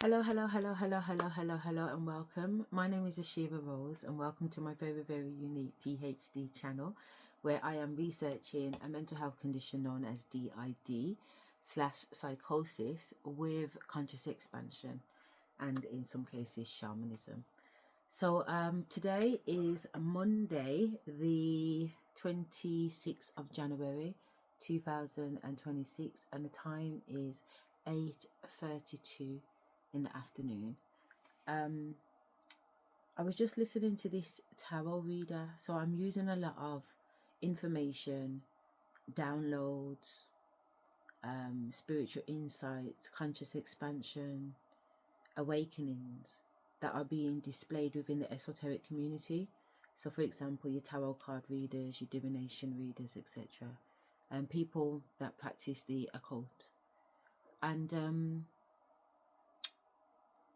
Hello, hello, hello, hello, hello, hello, hello, and welcome. My name is Asherah Rose, and welcome to my very, very unique PhD channel, where I am researching a mental health condition known as DID/psychosis with conscious expansion, and in some cases, shamanism. So, today is Monday, the 26th of January, 2026, and the time is 8:32 in the afternoon. I was just listening to this tarot reader, so I'm using a lot of information, downloads, spiritual insights, conscious expansion, awakenings that are being displayed within the esoteric community. So, for example, your tarot card readers, your divination readers, etc., and people that practice the occult. And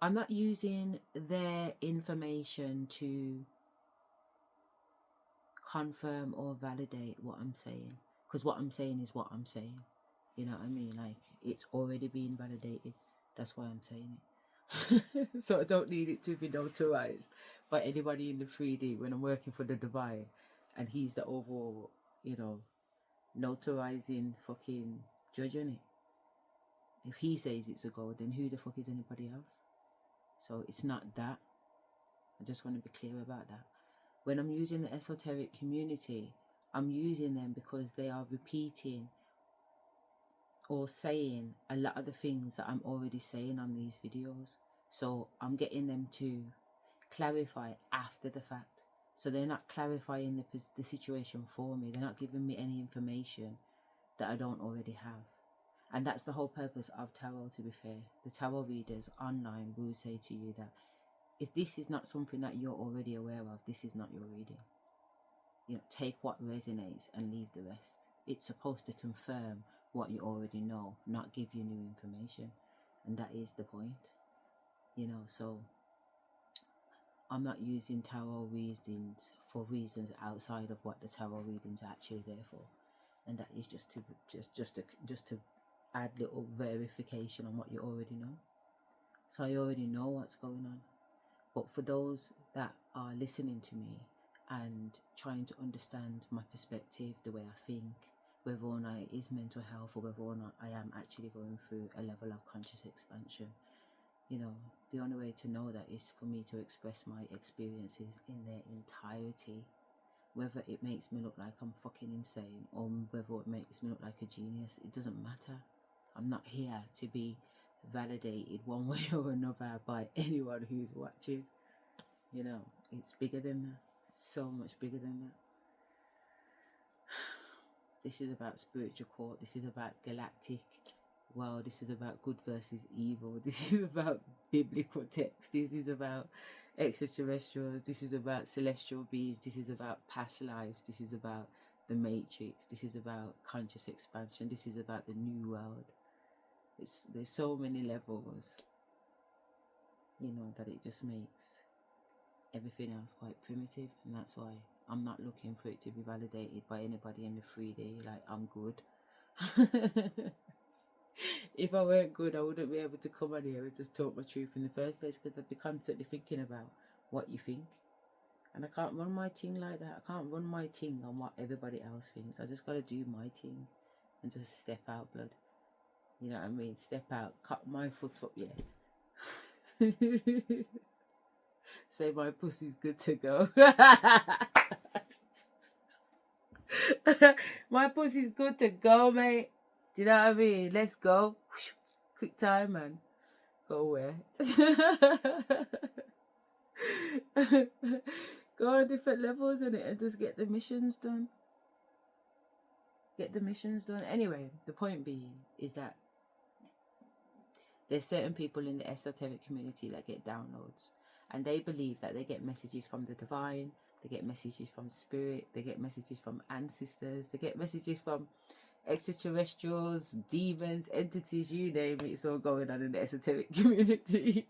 I'm not using their information to confirm or validate what I'm saying, because what I'm saying is what I'm saying. You know what I mean? Like, it's already been validated. That's why I'm saying it. So I don't need it to be notarized by anybody in the 3D when I'm working for the divine, and he's the overall, notarizing fucking judge on it. If he says it's a go, then who the fuck is anybody else? So it's not that. I just want to be clear about that. When I'm using the esoteric community, I'm using them because they are repeating or saying a lot of the things that I'm already saying on these videos. So I'm getting them to clarify after the fact. So they're not clarifying the situation for me. They're not giving me any information that I don't already have. And that's the whole purpose of tarot, to be fair. The tarot readers online will say to you that if this is not something that you're already aware of, this is not your reading. Take what resonates and leave the rest. It's supposed to confirm what you already know, not give you new information. And that is the point. So I'm not using tarot readings for reasons outside of what the tarot readings are actually there for. And that is just to add little verification on what you already know. So I already know what's going on. But for those that are listening to me and trying to understand my perspective, the way I think, whether or not it is mental health or whether or not I am actually going through a level of conscious expansion, the only way to know that is for me to express my experiences in their entirety. Whether it makes me look like I'm fucking insane or whether it makes me look like a genius, it doesn't matter. I'm not here to be validated one way or another by anyone who's watching. It's bigger than that. So much bigger than that. This is about spiritual court. This is about galactic world. This is about good versus evil. This is about biblical text. This is about extraterrestrials. This is about celestial beings. This is about past lives. This is about the matrix. This is about conscious expansion. This is about the new world. There's so many levels, that it just makes everything else quite primitive. And that's why I'm not looking for it to be validated by anybody in the 3D. Like, I'm good. If I weren't good, I wouldn't be able to come on here and just talk my truth in the first place, because I'd be constantly thinking about what you think. And I can't run my thing like that. I can't run my thing on what everybody else thinks. I just got to do my thing and just step out, blood. You know what I mean? Step out, cut my foot up, yeah. Say my pussy's good to go. My pussy's good to go, mate. Do you know what I mean? Let's go. Quick time, man. Go where? Go on different levels in it and just get the missions done. Anyway, the point being is that there's certain people in the esoteric community that get downloads, and they believe that they get messages from the divine, they get messages from spirit, they get messages from ancestors, they get messages from extraterrestrials, demons, entities, you name it. It's all going on in the esoteric community.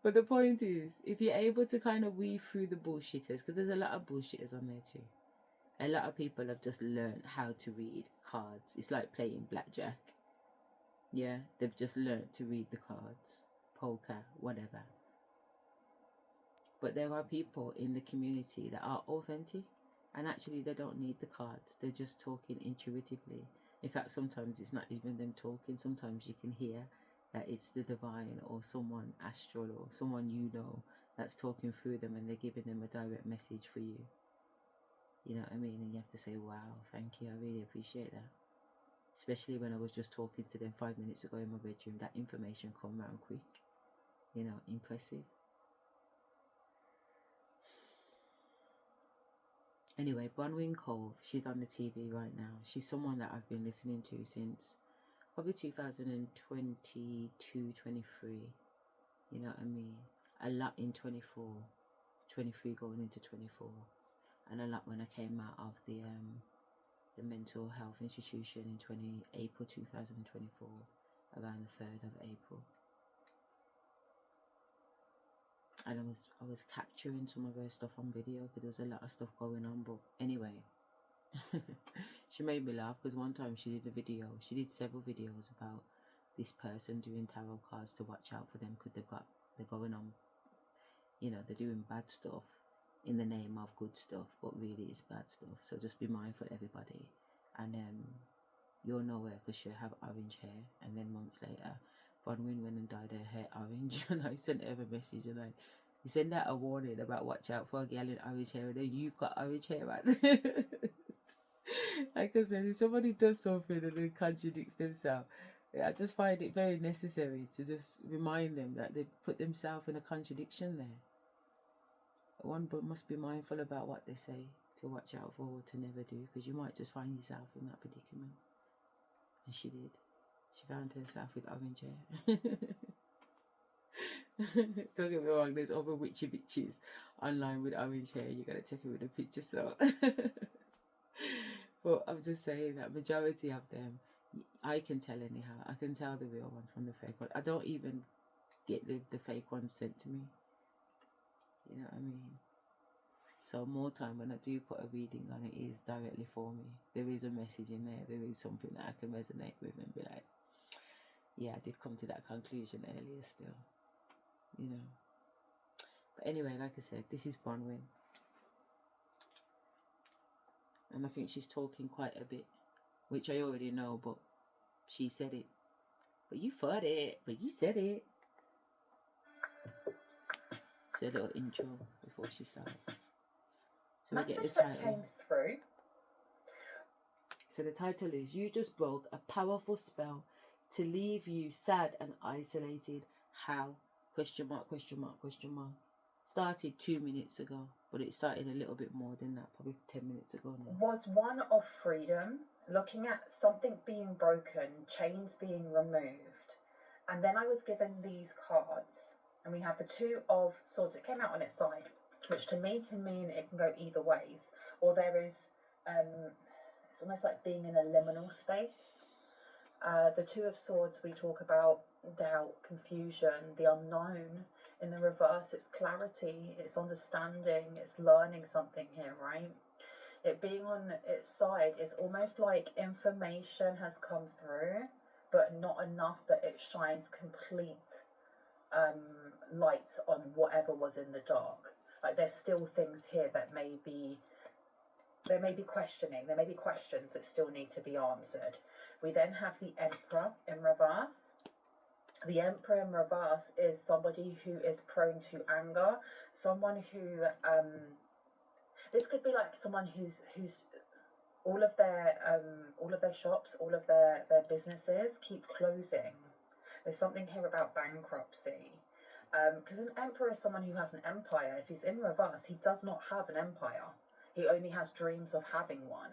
But the point is, if you're able to kind of weave through the bullshitters, because there's a lot of bullshitters on there too. A lot of people have just learned how to read cards. It's like playing blackjack. Yeah, they've just learnt to read the cards, poker, whatever. But there are people in the community that are authentic, and actually they don't need the cards. They're just talking intuitively. In fact, sometimes it's not even them talking. Sometimes you can hear that it's the divine or someone astral or someone you know that's talking through them, and they're giving them a direct message for you. You know what I mean? And you have to say, wow, thank you, I really appreciate that. Especially when I was just talking to them 5 minutes ago in my bedroom, that information come round quick. You know, impressive. Anyway, Bronwyn Cove, she's on the TV right now. She's someone that I've been listening to since probably 2022, 23. You know what I mean? A lot in 24, 23 going into 24. And a lot when I came out of the mental health institution in April 2024, around the 3rd of April. And I was capturing some of her stuff on video because there was a lot of stuff going on. But anyway, she made me laugh because one time she did a video. She did several videos about this person doing tarot cards to watch out for them because they're going on, you know, they're doing bad stuff in the name of good stuff, but really it's bad stuff. So just be mindful, everybody. And you'll know her because she'll have orange hair. And then months later, Bronwyn went and dyed her hair orange, and I sent her a message, and you send out a warning about watch out for a girl in orange hair, and then you've got orange hair right. Like I said, if somebody does something and then contradicts themselves, I just find it very necessary to just remind them that they put themselves in a contradiction there. One must be mindful about what they say, to watch out for, or to never do, because you might just find yourself in that predicament. And she did. She found herself with orange hair. Don't get me wrong, there's other witchy bitches online with orange hair. You gotta check it with a picture, so. But I'm just saying that majority of them, I can tell anyhow. I can tell the real ones from the fake ones. I don't even get the fake ones sent to me. You know what I mean? So more time when I do put a reading on, it is directly for me. There is a message in there. There is something that I can resonate with and be like, yeah, I did come to that conclusion earlier still. You know. But anyway, like I said, this is Bronwyn. And I think she's talking quite a bit, which I already know, but she said it. But you thought it, but you said it. It's a little intro before she starts. So we get the title. That came through. So the title is, You Just Broke a Powerful Spell to Leave You Sad and Isolated. How? Question mark, question mark, question mark. Started 2 minutes ago, but it started a little bit more than that, probably 10 minutes ago now. Was one of freedom, looking at something being broken, chains being removed. And then I was given these cards, and we have the Two of Swords. It came out on its side, which to me can mean it can go either ways. Or there is, it's almost like being in a liminal space. The Two of Swords, we talk about doubt, confusion, the unknown. In the reverse, it's clarity, it's understanding, it's learning something here, right? It being on its side is almost like information has come through, but not enough that it shines complete light on whatever was in the dark. Like there's still things here that there may be questioning, there may be questions that still need to be answered. We then have the Emperor in reverse. The Emperor in reverse is somebody who is prone to anger, someone who, this could be like someone who's all of their shops, all of their businesses keep closing. There's something here about bankruptcy. Because an emperor is someone who has an empire. If he's in reverse, he does not have an empire. He only has dreams of having one.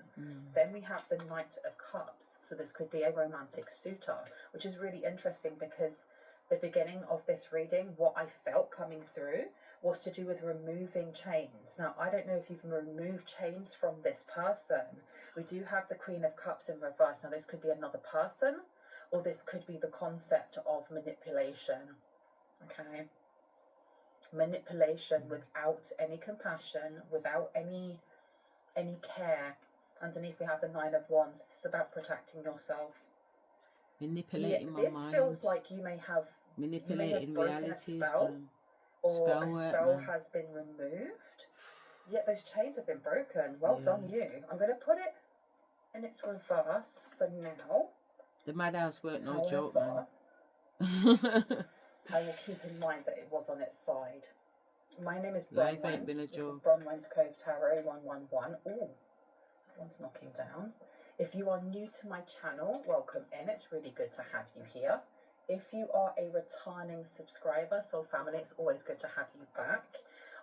Then we have the Knight of Cups. So this could be a romantic suitor, which is really interesting because the beginning of this reading, what I felt coming through was to do with removing chains. Now, I don't know if you've removed chains from this person. We do have the Queen of Cups in reverse. Now, this could be another person, or this could be the concept of manipulation. Okay? Manipulation without any compassion, without any care. Underneath we have the Nine of Wands. This is about protecting yourself. Manipulating my this mind. feels like you may have Manipulating broken realities, a spell, man. or Spell a work, spell man. has been removed. Yeah, those chains have been broken. Well done, you. I'm going to put it in its reverse for now. The madhouse weren't no joke, man. I will keep in mind that it was on its side. My name is Life Bronwyn. ain't been a This joke. is Bronwyn's Cove Tarot 111. Ooh, that one's knocking down. If you are new to my channel, welcome in. It's really good to have you here. If you are a returning subscriber, soul family, it's always good to have you back.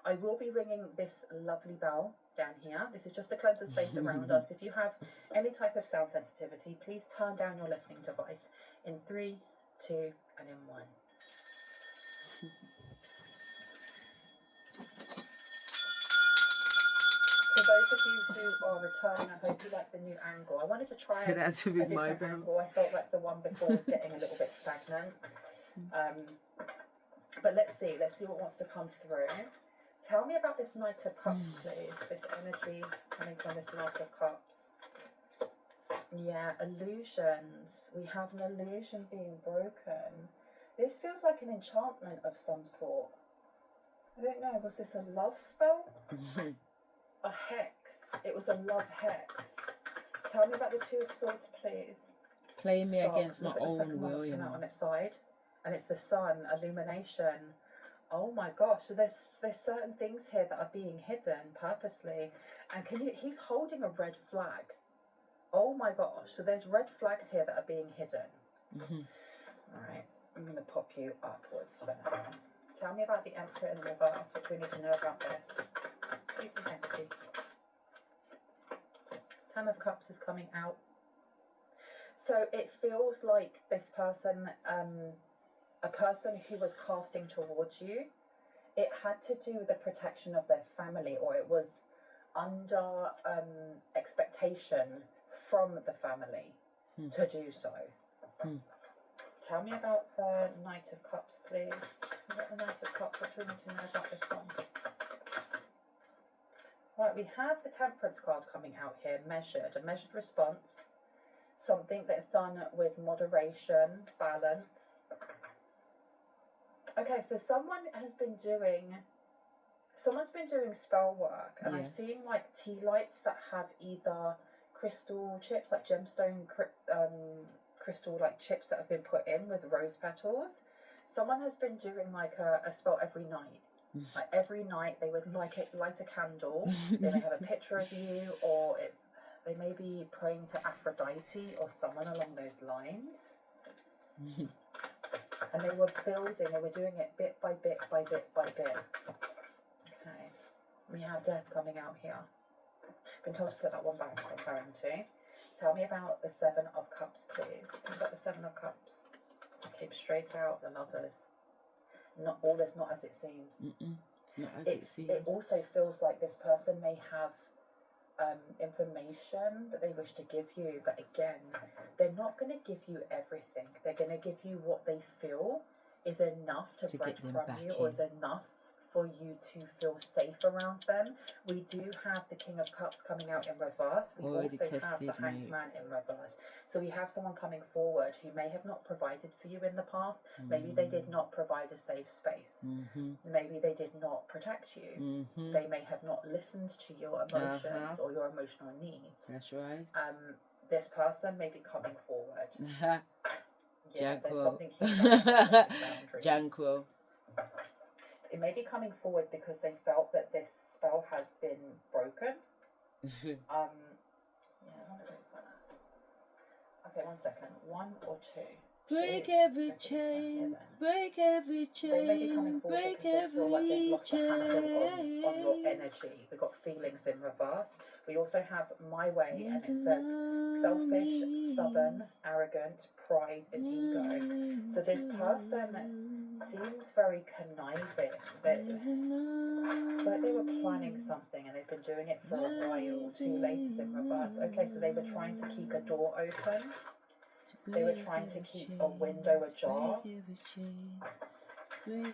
I will be ringing this lovely bell down here. This is just to cleanse the space around us. If you have any type of sound sensitivity, please turn down your listening device in 3, 2, and in 1. For those of you who are returning, I hope you like the new angle. I wanted to try a different angle. I felt like the one before was getting a little bit stagnant. But let's see what wants to come through. Tell me about this Knight of Cups, please. This energy coming from this Knight of Cups. Yeah, illusions. We have an illusion being broken. This feels like an enchantment of some sort. I don't know, was this a love spell? A hex. It was a love hex. Tell me about the Two of Swords, please. Play me against my own will, you know. On its side, and it's the sun, illumination. Oh my gosh! So there's certain things here that are being hidden purposely, and he's holding a red flag. Oh my gosh! So there's red flags here that are being hidden. All right, I'm gonna pop you upwards for now. Tell me about the Emperor in reverse. What do we need to know about this? Please and thank you. 10 of Cups is coming out. So it feels like this person, a person who was casting towards you, it had to do with the protection of their family, or it was under expectation from the family to do so. Tell me about the Knight of Cups, please. About the Knight of Cups, what do we need to know about this one? Right, we have the Temperance card coming out here, measured, a measured response, something that's done with moderation, balance. Okay, so someone's been doing spell work, and I'm seeing like tea lights that have either crystal chips, like gemstone crystal like chips that have been put in with rose petals. Someone has been doing like a spell every night. Like every night they would light a candle. They may have a picture of you, or they may be praying to Aphrodite or someone along those lines. And they were doing it bit by bit by bit by bit. Okay. We have death coming out here. I've been told to put that one back, so I'm going to. Tell me about the Seven of Cups, please. Tell me about the Seven of Cups. Keep straight out, the Lovers. Not all is not as it seems. It's not as it seems. It also feels like this person may have information that they wish to give you, but again, they're not going to give you everything. They're going to give you what they feel is enough to breadcrumb you, or is enough for you to feel safe around them. We do have the King of Cups coming out in reverse. We also have the Hanged Man in reverse. So we have someone coming forward who may have not provided for you in the past. Maybe they did not provide a safe space. Maybe they did not protect you. They may have not listened to your emotions or your emotional needs. That's right. This person may be coming forward. Janko. Janko. It may be coming forward because they felt that this spell has been broken. Yeah, okay, 1 second. 1 or 2. Break every chain, break every chain, break every chain. On your energy. We've got feelings in reverse. We also have My Way, and it says selfish, stubborn, arrogant, pride, and ego. So this person seems very conniving. It's like they were planning something and they've been doing it for a while. 2 ladies in reverse. Okay, so they were trying to keep a door open. They were trying to keep a window ajar. Head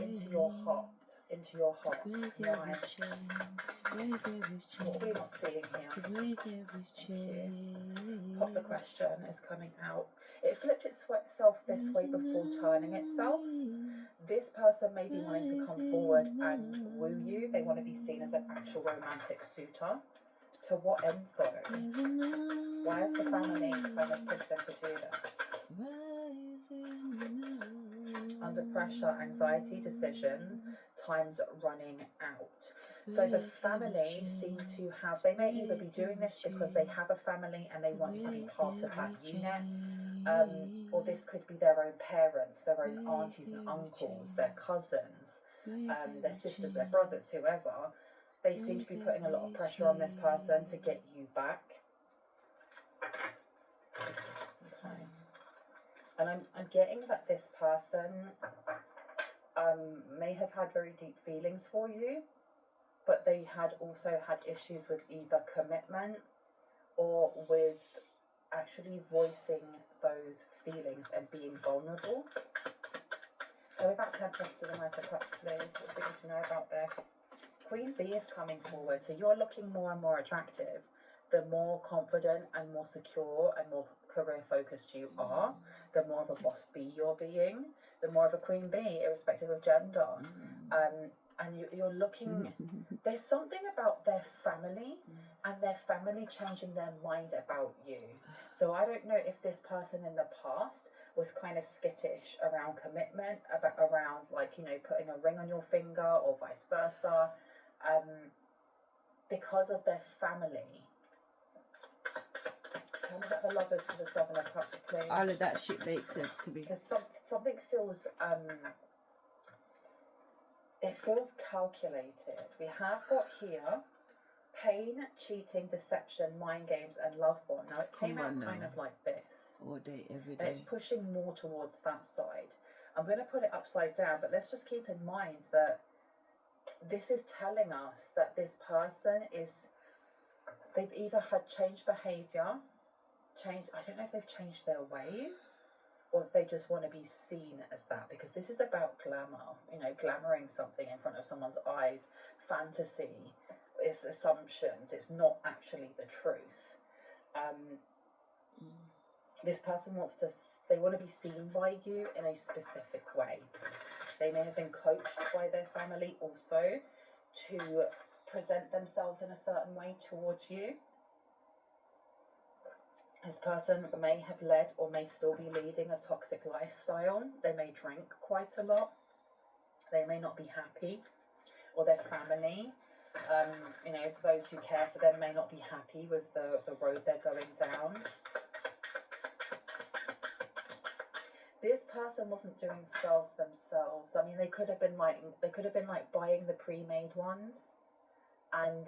into your heart. into your heart. break Why? every chain, to break every chain, What are we not seeing to here? break every chain. Pop the question is coming out. It flipped itself this way before turning itself. This person may be wanting to come forward and woo you. They want to be seen as an actual romantic suitor. To what end though? Why has the family kind of pushed them to do this? Under pressure, anxiety, decision, time's running out. So the family seem to have, they may either be doing this because they have a family and they want you to be part of that unit, or this could be their own parents, their own aunties and uncles, their cousins, their sisters, their brothers, whoever. They seem to be putting a lot of pressure on this person to get you back. Okay. And I'm getting that this person may have had very deep feelings for you, but they had also had issues with either commitment or with actually voicing those feelings and being vulnerable. So about Temperance to the Knight of Cups, please. What's we need to know about this? Queen Bee is coming forward, so you're looking more and more attractive. The more confident and more secure and more career focused you are, the more of a boss bee you're being, the more of a queen bee, irrespective of gender. And you're looking, there's something about their family and their family changing their mind about you. So I don't know if this person in the past was kind of skittish around commitment, around like, you know, putting a ring on your finger or vice versa, because of their family. Tell me about the Lovers to the Seven of Cups, please. All of that shit makes sense to me. Because something feels, it feels calculated. We have got here pain, cheating, deception, mind games, and love bomb. Now it came out kind of like this. All day, every day. And it's pushing more towards that side. I'm going to put it upside down, but let's just keep in mind that this is telling us that this person is, they've either had changed behaviour, I don't know if they've changed their ways, or if they just want to be seen as that, because this is about glamour, you know, glamoring something in front of someone's eyes, fantasy, it's assumptions, it's not actually the truth. This person they want to be seen by you in a specific way. They may have been coached by their family also to present themselves in a certain way towards you. This person may have led or may still be leading a toxic lifestyle. They may drink quite a lot. They may not be happy, or their family, you know, those who care for them may not be happy with the road they're going down. This person wasn't doing spells themselves. I mean, they could have been like buying the pre-made ones, and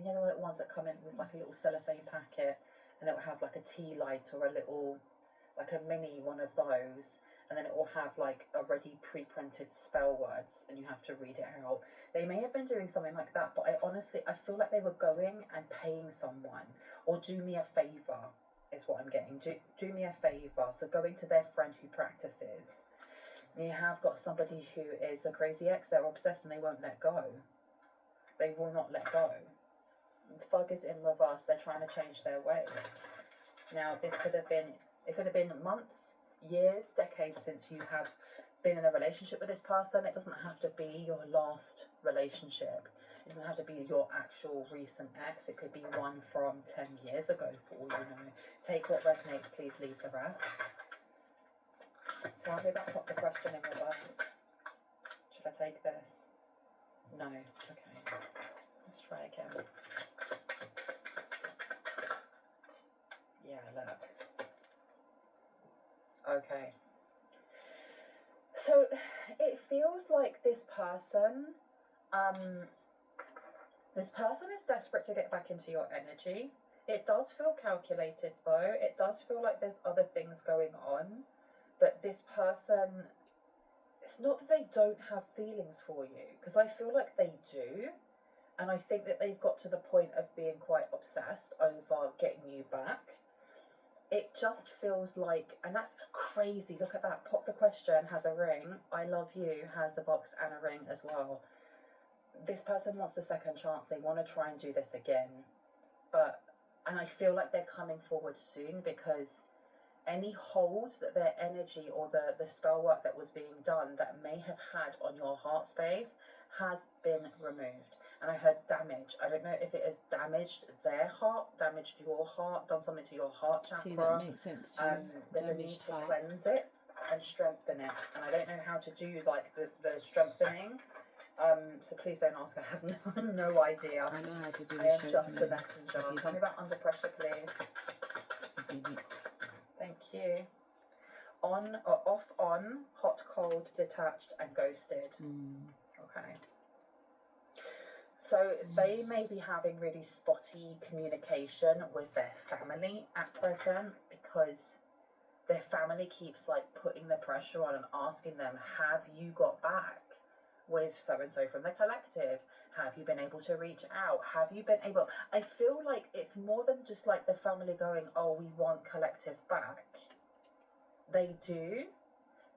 you know, the ones that come in with like a little cellophane packet, and it will have like a tea light or a little, like a mini one of those, and then it will have like already pre-printed spell words, and you have to read it out. They may have been doing something like that, but I feel like they were going and paying someone, or do me a favor. Is what I'm getting. Do me a favour. So going to their friend who practices. You have got somebody who is a crazy ex. They're obsessed and they won't let go. They will not let go. Thug is in reverse. They're trying to change their ways. Now it could have been months, years, decades since you have been in a relationship with this person. It doesn't have to be your last relationship. It doesn't have to be your actual recent ex. It could be one from 10 years ago, for all you know. Take what resonates, please leave the rest. Tell me about what the question in reverse. Should I take this? No. Okay. Let's try again. Yeah, look. Okay. So it feels like this person is desperate to get back into your energy. It does feel calculated though. It does feel like there's other things going on. But this person, it's not that they don't have feelings for you, because I feel like they do. And I think that they've got to the point of being quite obsessed over getting you back. It just feels like, and that's crazy. Look at that. Pop the question has a ring. I love you has a box and a ring as well. This person wants a second chance. They want to try and do this again. And I feel like they're coming forward soon, because any hold that their energy or the spell work that was being done that may have had on your heart space has been removed. And I heard damage. I don't know if it has damaged their heart, damaged your heart, done something to your heart chakra. See, that makes sense to me. There's a need to cleanse it and strengthen it. And I don't know how to do like the strengthening. So please don't ask. I have no idea. I know how to do I the am just the strengthening. messenger. Tell me about under pressure, please. I did it. Thank you. On or off on, hot, cold, detached, and ghosted. Okay. So they may be having really spotty communication with their family at present, because their family keeps like putting the pressure on and asking them, have you got back with so-and-so from the collective? Have you been able to reach out? Have you been able... I feel like it's more than just like the family going, oh, we want collective back. They do,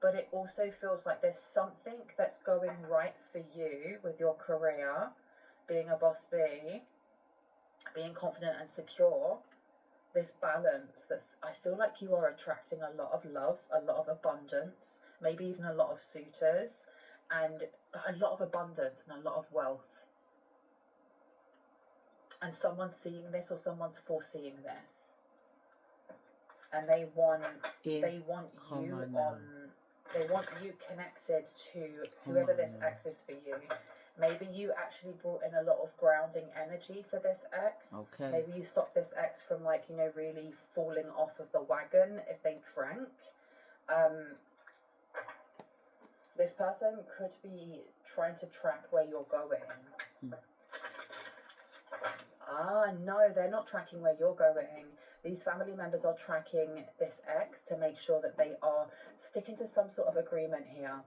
but it also feels like there's something that's going right for you with your career, being a boss bee, being confident and secure. This balance that's... I feel like you are attracting a lot of love, a lot of abundance, maybe even a lot of suitors, and a lot of abundance and a lot of wealth. And someone's seeing this, or someone's foreseeing this, and they want you connected to whoever this ex is for you. Maybe you actually brought in a lot of grounding energy for this ex. Okay. Maybe you stopped this ex from really falling off of the wagon if they drank. This person could be trying to track where you're going. No, they're not tracking where you're going. These family members are tracking this ex to make sure that they are sticking to some sort of agreement here.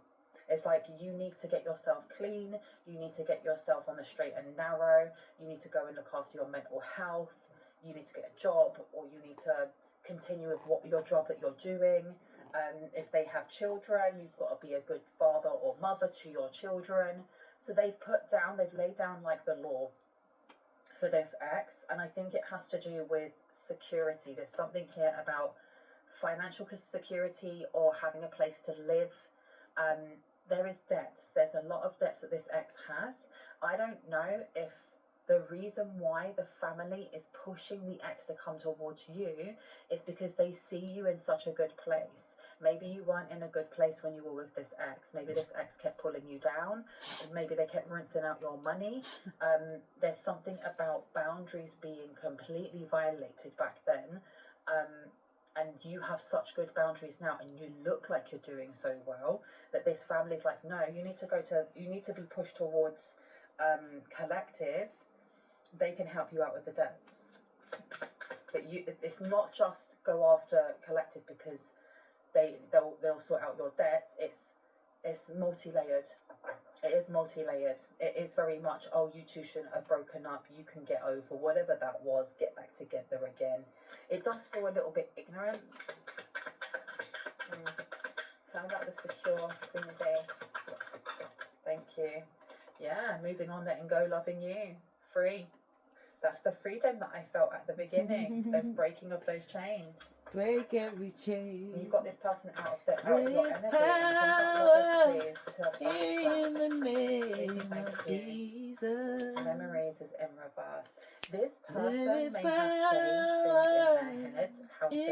It's like, you need to get yourself clean, you need to get yourself on the straight and narrow, you need to go and look after your mental health, you need to get a job, or you need to continue with your job that you're doing. If they have children, you've got to be a good father or mother to your children. So they've laid down like the law for this ex, and I think it has to do with security. There's something here about financial security or having a place to live. There is debts. There's a lot of debts that this ex has. I don't know if the reason why the family is pushing the ex to come towards you is because they see you in such a good place. Maybe you weren't in a good place when you were with this ex. Maybe this ex kept pulling you down. Maybe they kept rinsing out your money. There's something about boundaries being completely violated back then. And you have such good boundaries now, and you look like you're doing so well, that this family's like, no, you need to be pushed towards collective. They can help you out with the debts. But it's not just go after collective because they'll sort out your debts. It's multi-layered. It is multi-layered. It is very much, oh, you two shouldn't have broken up. You can get over whatever that was. Get back together again. It does feel a little bit ignorant. Tell me about the secure Queen of Day. Thank you. Yeah, moving on, letting go, loving you. Free. That's the freedom that I felt at the beginning. There's breaking of those chains. Break every chain. You've got this person out of your There's energy. power In the name of Jesus. Memories is in reverse. This person There may is have changed things in their head, how things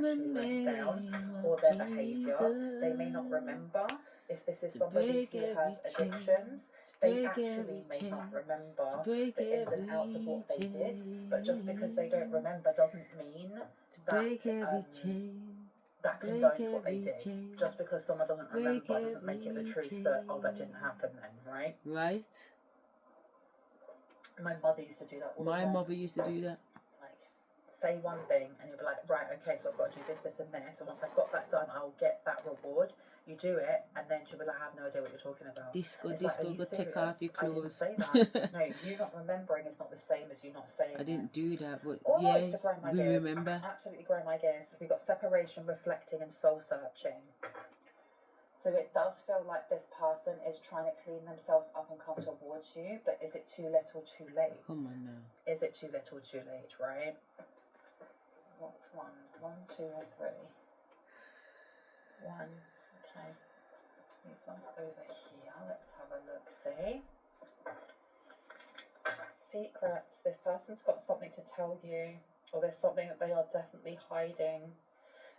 actually went down, or their behaviour. They may not remember. If this is somebody who has addictions, they actually may not remember the ins and outs of what they did. But just because they don't remember doesn't mean that condones what they did. Just because someone doesn't remember doesn't make it the truth that, oh, that didn't happen then, right? Right. My mother used to do that all the time. My mother used to do that. Like, say one thing and you'll be like, right, okay, so I've got to do this, this and this, and once I've got that done, I'll get that reward. You do it, and then she'll be like, I have no idea what you're talking about. Disco, It's like, are you go take serious? off your I didn't clothes. say that. No, you not remembering is not the same as you not saying I didn't do that, but All yeah, to grind my we gears. remember. Absolutely grind my gears. We've got separation, reflecting, and soul searching. So it does feel like this person is trying to clean themselves up and come towards you, but is it too little, too late? Come on now. Is it too little, too late, right? What one? 1, 2, or 3? 1. Okay. These ones over here. Let's have a look. See? Secrets. This person's got something to tell you, or there's something that they are definitely hiding.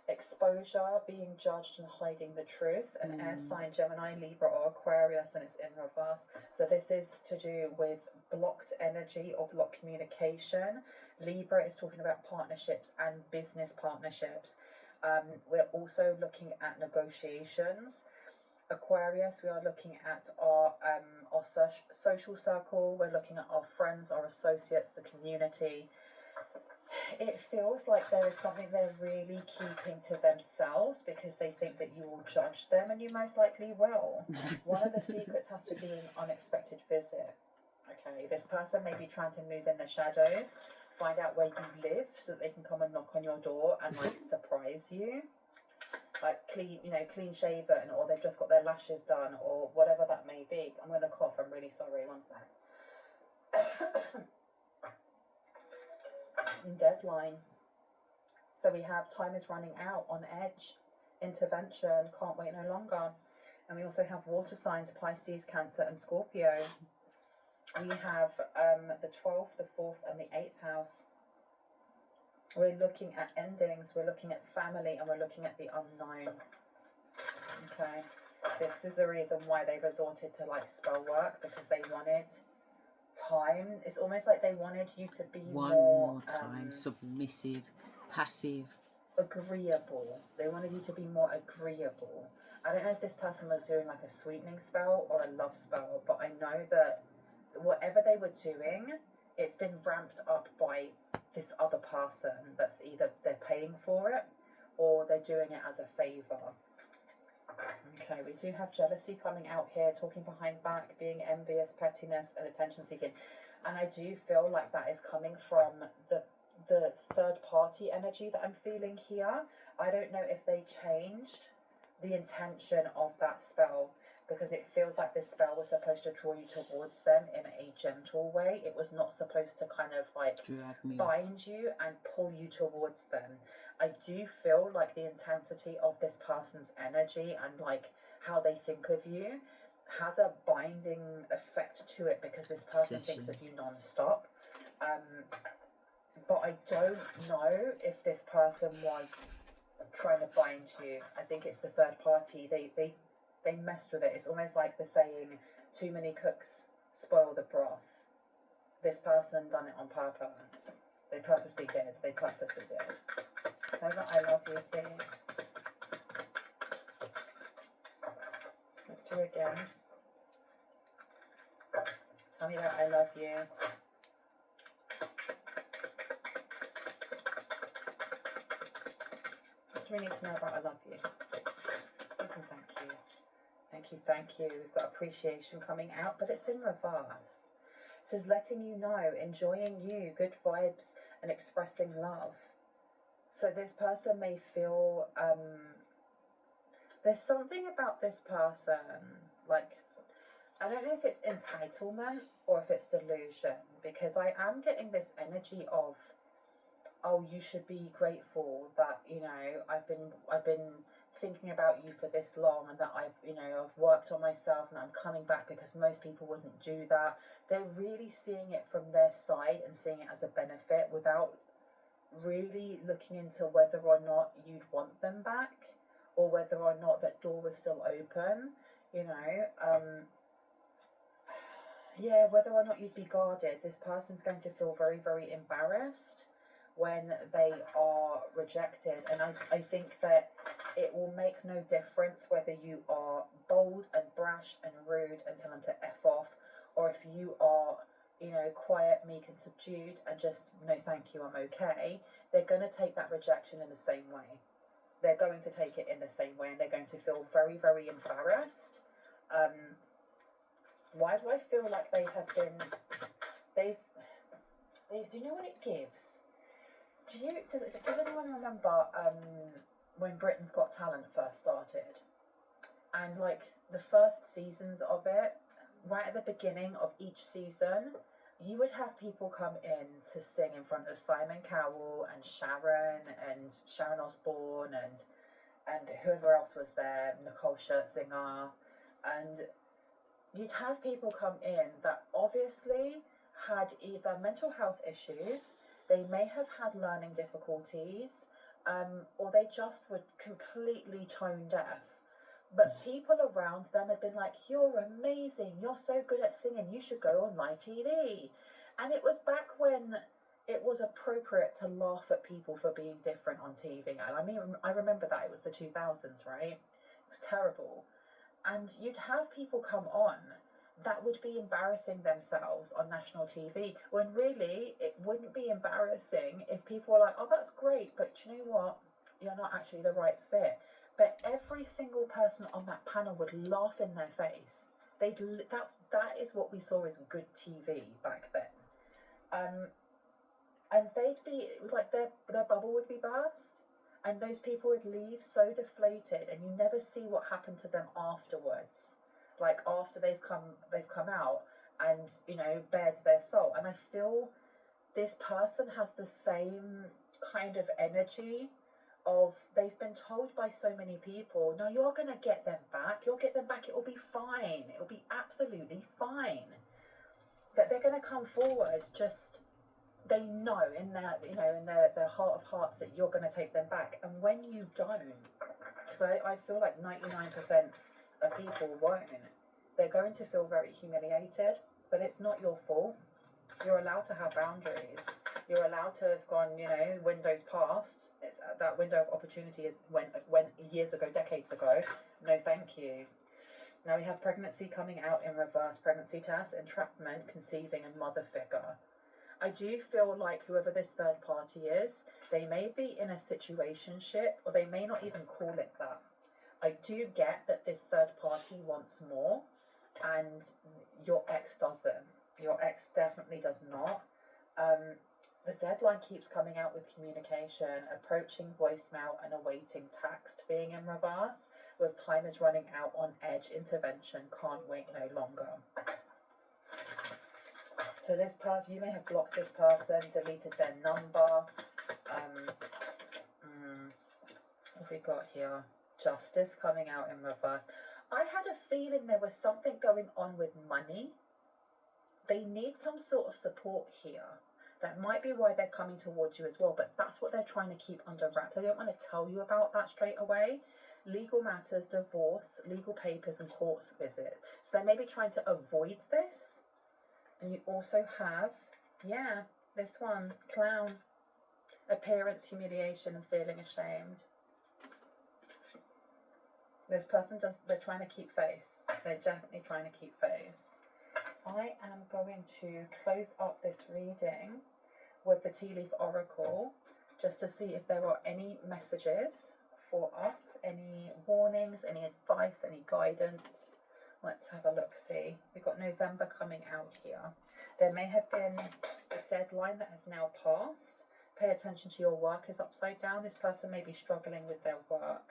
Exposure, being judged, and hiding the truth. An air sign, Gemini, Libra, or Aquarius, and it's in reverse. So this is to do with blocked energy or blocked communication. Libra is talking about partnerships and business partnerships. We're also looking at negotiations. Aquarius, we are looking at our social circle. We're looking at our friends, our associates, the community. It feels like there is something they're really keeping to themselves because they think that you will judge them, and you most likely will. One of the secrets has to do with an unexpected visit. Okay, this person may be trying to move in the shadows, find out where you live so that they can come and knock on your door and like surprise you. Like clean shaven, or they've just got their lashes done, or whatever that may be. I'm going to cough, I'm really sorry, one sec. Deadline. So we have time is running out, on edge, intervention, can't wait no longer. And we also have water signs, Pisces, Cancer, and Scorpio. We have the 12th, the 4th, and the 8th house. We're looking at endings, we're looking at family, and we're looking at the unknown. Okay, this is the reason why they resorted to like spell work, because they wanted time. It's almost like they wanted you to be more time, submissive, passive, agreeable. They wanted you to be more agreeable. I don't know if this person was doing like a sweetening spell or a love spell, but I know that whatever they were doing, it's been ramped up by this other person that's either they're paying for it or they're doing it as a favor. Okay, we do have jealousy coming out here, talking behind back, being envious, pettiness, and attention seeking. And I do feel like that is coming from the third party energy that I'm feeling here. I don't know if they changed the intention of that spell, because it feels like this spell was supposed to draw you towards them in a gentle way. It was not supposed to kind of like bind you and pull you towards them. I do feel like the intensity of this person's energy and like how they think of you has a binding effect to it, because this person thinks of you non-stop. But I don't know if this person was trying to bind you. I think it's the third party. They messed with it. It's almost like the saying, too many cooks spoil the broth. This person done it on purpose. They purposely did. So I love you, please. Let's do it again. Tell me that I love you. What do we need to know about I love you? Listen, thank you. Thank you. We've got appreciation coming out, but it's in reverse. It says letting you know, enjoying you, good vibes, and expressing love. So this person may feel, there's something about this person, like, I don't know if it's entitlement or if it's delusion, because I am getting this energy of, oh, you should be grateful that, you know, I've been thinking about you for this long, and that I've worked on myself, and I'm coming back, because most people wouldn't do that. They're really seeing it from their side and seeing it as a benefit without really looking into whether or not you'd want them back, or whether or not that door was still open, you know. Yeah, whether or not you'd be guarded. This person's going to feel very, very embarrassed when they are rejected, and I think that it will make no difference whether you are bold and brash and rude and tell them to F off, or if you are, you know, quiet, meek and subdued and just, no thank you, I'm okay. They're going to take that rejection in the same way. they're going to take it in the same way, and they're going to feel very, very embarrassed. Why do I feel like they have been, do you know what it gives? Does anyone remember when Britain's Got Talent first started? And like the first seasons of it, right at the beginning of each season, you would have people come in to sing in front of Simon Cowell and Sharon Osbourne and whoever else was there, Nicole Scherzinger, and you'd have people come in that obviously had either mental health issues, they may have had learning difficulties, or they just were completely tone deaf. But people around them had been like, you're amazing, you're so good at singing, you should go on live TV. And it was back when it was appropriate to laugh at people for being different on TV. And I mean, I remember that, it was the 2000s, right? It was terrible. And you'd have people come on that would be embarrassing themselves on national TV, when really it wouldn't be embarrassing if people were like, oh, that's great, but you know what? You're not actually the right fit. But every single person on that panel would laugh in their face. That is what we saw as good TV back then. And they'd be like, their bubble would be burst, and those people would leave so deflated, and you never see what happened to them afterwards. Like after they've come out and, you know, bared their soul. And I feel this person has the same kind of energy of, they've been told by so many people, no, you're going to get them back, you'll get them back, it will be fine, it will be absolutely fine. That they're going to come forward, just, they know in their, you know, in their heart of hearts that you're going to take them back. And when you don't, because I feel like 99% of people won't, they're going to feel very humiliated, but it's not your fault. You're allowed to have boundaries. You're allowed to have gone, you know, windows past. It's that window of opportunity is when years ago, decades ago. No, thank you. Now we have pregnancy coming out in reverse, pregnancy test, entrapment, conceiving, and mother figure. I do feel like whoever this third party is, they may be in a situationship, or they may not even call it that. I do get that this third party wants more, and your ex doesn't. Your ex definitely does not. The deadline keeps coming out with communication, approaching voicemail, and awaiting text being in reverse, with time is running out on edge, intervention, can't wait no longer. So this person, you may have blocked this person, deleted their number. What have we got here? Justice coming out in reverse. I had a feeling there was something going on with money. They need some sort of support here. That might be why they're coming towards you as well, but that's what they're trying to keep under wraps. I don't want to tell you about that straight away. Legal matters, divorce, legal papers, and courts visit. So they may be trying to avoid this. And you also have, yeah, this one, clown. Appearance, humiliation, and feeling ashamed. This person they're trying to keep face. They're definitely trying to keep face. I am going to close up this reading with the Tea Leaf Oracle, just to see if there are any messages for us, any warnings, any advice, any guidance. Let's have a look, see. We've got November coming out here. There may have been a deadline that has now passed. Pay attention to your work is upside down. This person may be struggling with their work.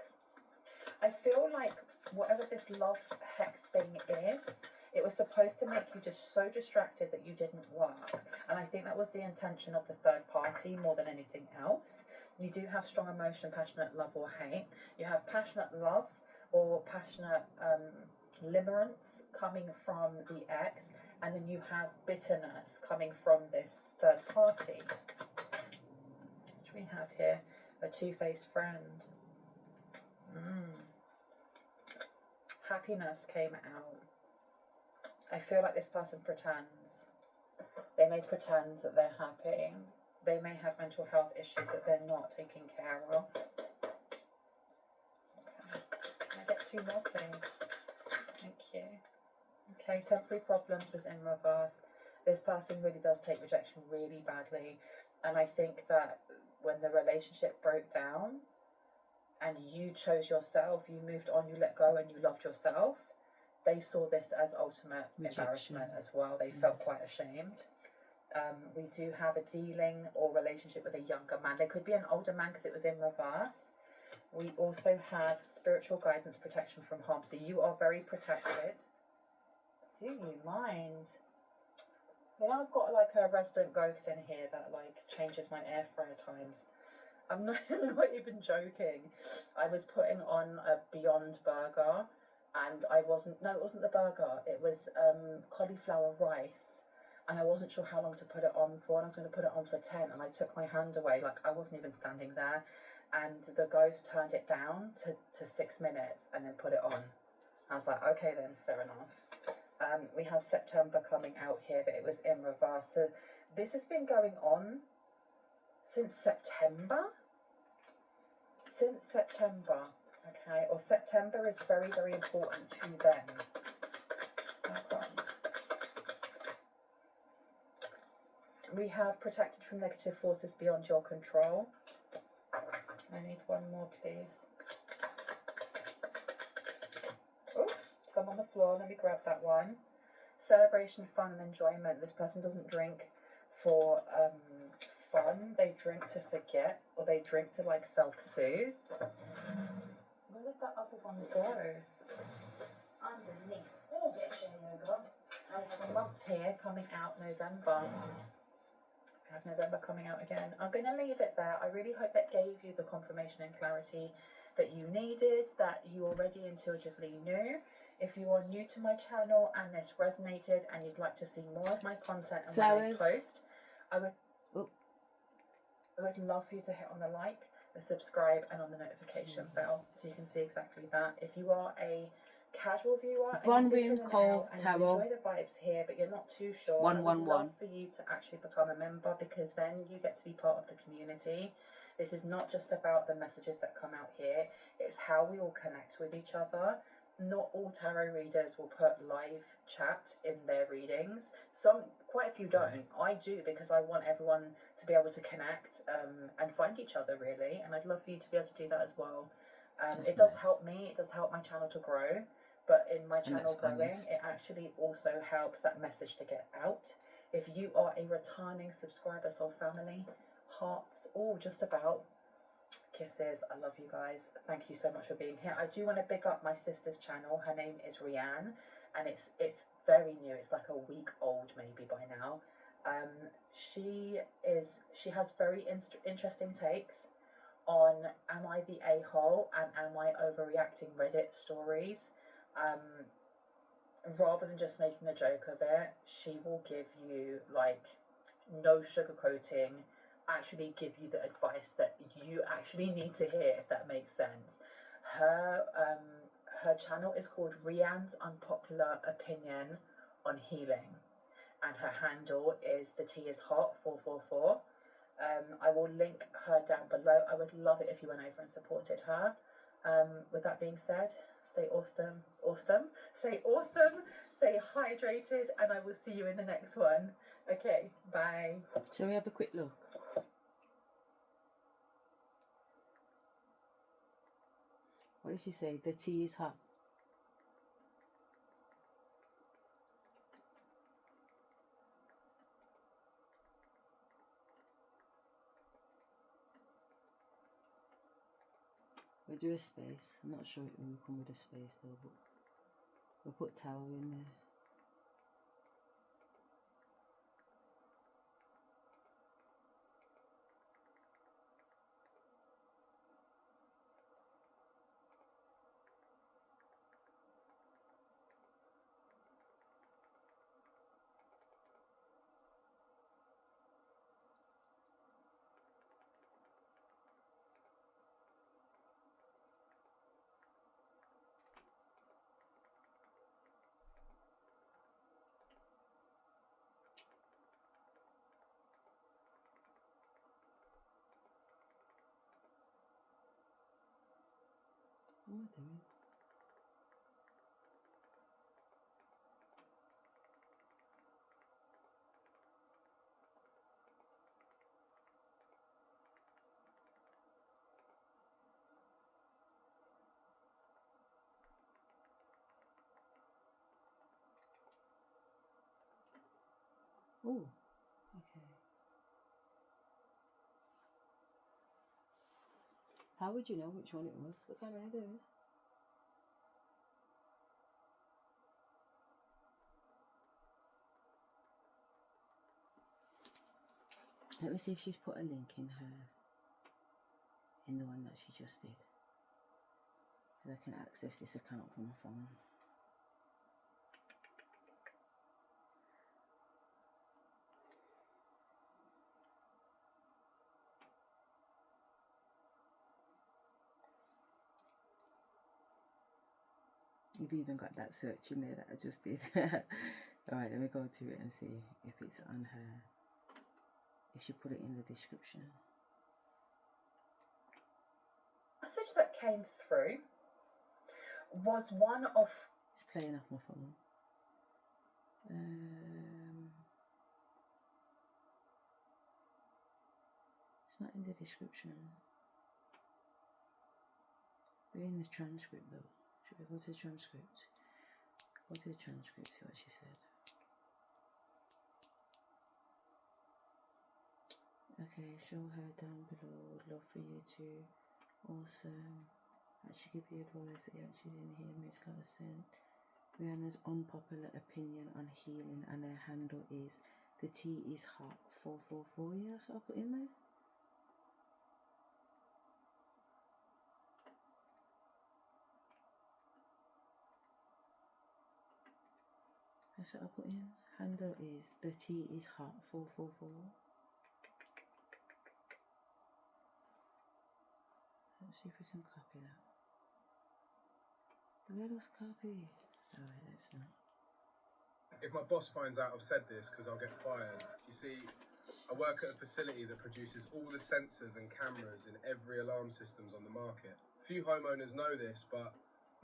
I feel like whatever this love hex thing is, it was supposed to make you just so distracted that you didn't work. And I think that was the intention of the third party more than anything else. You do have strong emotion, passionate love or hate. You have passionate love or passionate limerence coming from the ex. And then you have bitterness coming from this third party. Which we have here, a two-faced friend. Happiness came out. I feel like this person pretends. They may pretend that they're happy. They may have mental health issues that they're not taking care of. Okay. Can I get 2 more, please? Thank you. Okay, temporary problems is in reverse. This person really does take rejection really badly. And I think that when the relationship broke down, and you chose yourself, you moved on, you let go, and you loved yourself, they saw this as ultimate Rejection. embarrassment as well. They felt quite ashamed. We do have a dealing or relationship with a younger man. There could be an older man because it was in reverse. We also have spiritual guidance, protection from harm. So you are very protected. Do you mind? You know, I've got like a resident ghost in here that like changes my air fryer times. I'm not, not even joking. I was putting on a Beyond burger and it wasn't the burger. It was cauliflower rice. And I wasn't sure how long to put it on for. And I was going to put it on for 10. And I took my hand away, like I wasn't even standing there. And the ghost turned it down to 6 minutes and then put it on. I was like, okay then, fair enough. We have September coming out here, but it was in reverse. So this has been going on since September. Okay, or September is very, very important to them. We have protected from negative forces beyond your control. I need one more, please. Oh, some on the floor. Let me grab that one. Celebration, fun, and enjoyment. This person doesn't drink for fun. They drink to forget, or they drink to like self-soothe. Where did that other one go? Underneath. Oh, bitch, there you go. I have a month here coming out November. I have November coming out again. I'm going to leave it there. I really hope that gave you the confirmation and clarity that you needed, that you already intuitively knew. If you are new to my channel and this resonated and you'd like to see more of my content and when I post, I would love for you to hit on the like, the subscribe, and on the notification bell so you can see exactly that. If you are a casual viewer and you enjoy the vibes here but you're not too sure, I would love for you to actually become a member, because then you get to be part of the community. This is not just about the messages that come out here, it's how we all connect with each other. Not all tarot readers will put live chat in their readings. Quite a few don't. I do, because I want everyone to be able to connect and find each other really, and I'd love for you to be able to do that as well. It does help me, it does help my channel to grow, but in my channel growing, it actually also helps that message to get out. If you are a returning subscriber, soul family, hearts, all just about. Kisses, I love you guys. Thank you so much for being here. I do want to big up my sister's channel. Her name is Rianne, and it's very new. It's like a week old maybe by now. She has very interesting takes on am I the a-hole and am I overreacting Reddit stories. Rather than just making a joke of it, she will give you like no sugarcoating, actually give you the advice that you actually need to hear, if that makes sense. Her channel is called Rianne's Unpopular Opinion on Healing, and her handle is the tea is hot 444. I will link her down below. I would love it if you went over and supported her. With that being said, stay awesome, stay awesome, stay hydrated, and I will see you in the next one. Okay, bye. Shall we have a quick look? What did she say? The tea is hot. We'll do a space. I'm not sure it will come with a space though, but we'll put towel in there. What am I doing? Oh, okay. How would you know which one it was? Look how many there is. Let me see if she's put a link in the one that she just did. So I can access this account from my phone. You've even got that search in there that I just did. Alright, let me go to it and see if it's on her. If she put it in the description. The message that came through was one of... It's playing off my phone. It's not in the description. We're in the transcript though. Should we go to the transcript? Go to the transcript, see what she said. Okay, show her down below. Would love for you to awesome. Actually give you advice that you actually didn't hear makes a lot of sense. Rihanna's unpopular opinion on healing, and her handle is the tea is hot 444. Yeah, that's what I put in there. That's what I put in. Handle is the tea is hot 444. Let's see if we can copy that. Let us copy. Alright, let's not. If my boss finds out I've said this, because I'll get fired. You see, I work at a facility that produces all the sensors and cameras in every alarm systems on the market. Few homeowners know this, but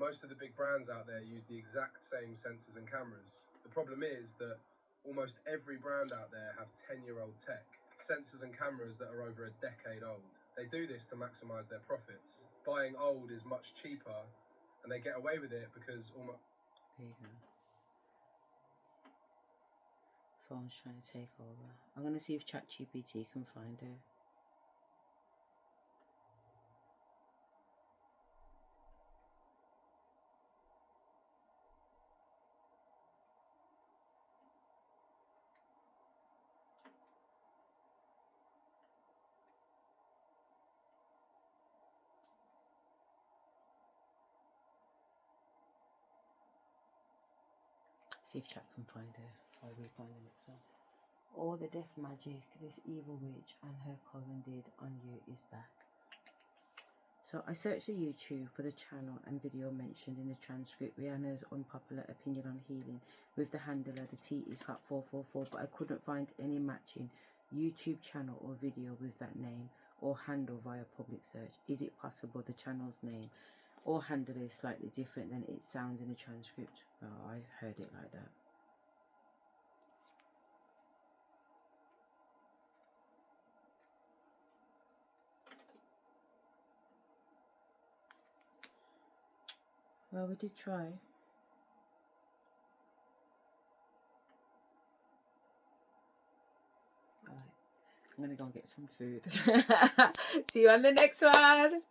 most of the big brands out there use the exact same sensors and cameras. The problem is that almost every brand out there have 10-year-old tech, sensors and cameras that are over a decade old. They do this to maximize their profits. Buying old is much cheaper, and they get away with it because almost... There you go. Phone's trying to take over. I'm going to see if ChatGPT can find her. See if Chat can find her while we find the next one. All the death magic this evil witch and her coven did on you is back. So I searched the YouTube for the channel and video mentioned in the transcript Rihanna's unpopular opinion on healing with the handler the tea is hot 444, but I couldn't find any matching YouTube channel or video with that name or handle via public search. Is it possible the channel's name or handle is slightly different than it sounds in the transcript? Oh, I heard it like that. Well, we did try. Alright, I'm gonna go and get some food. See you on the next one.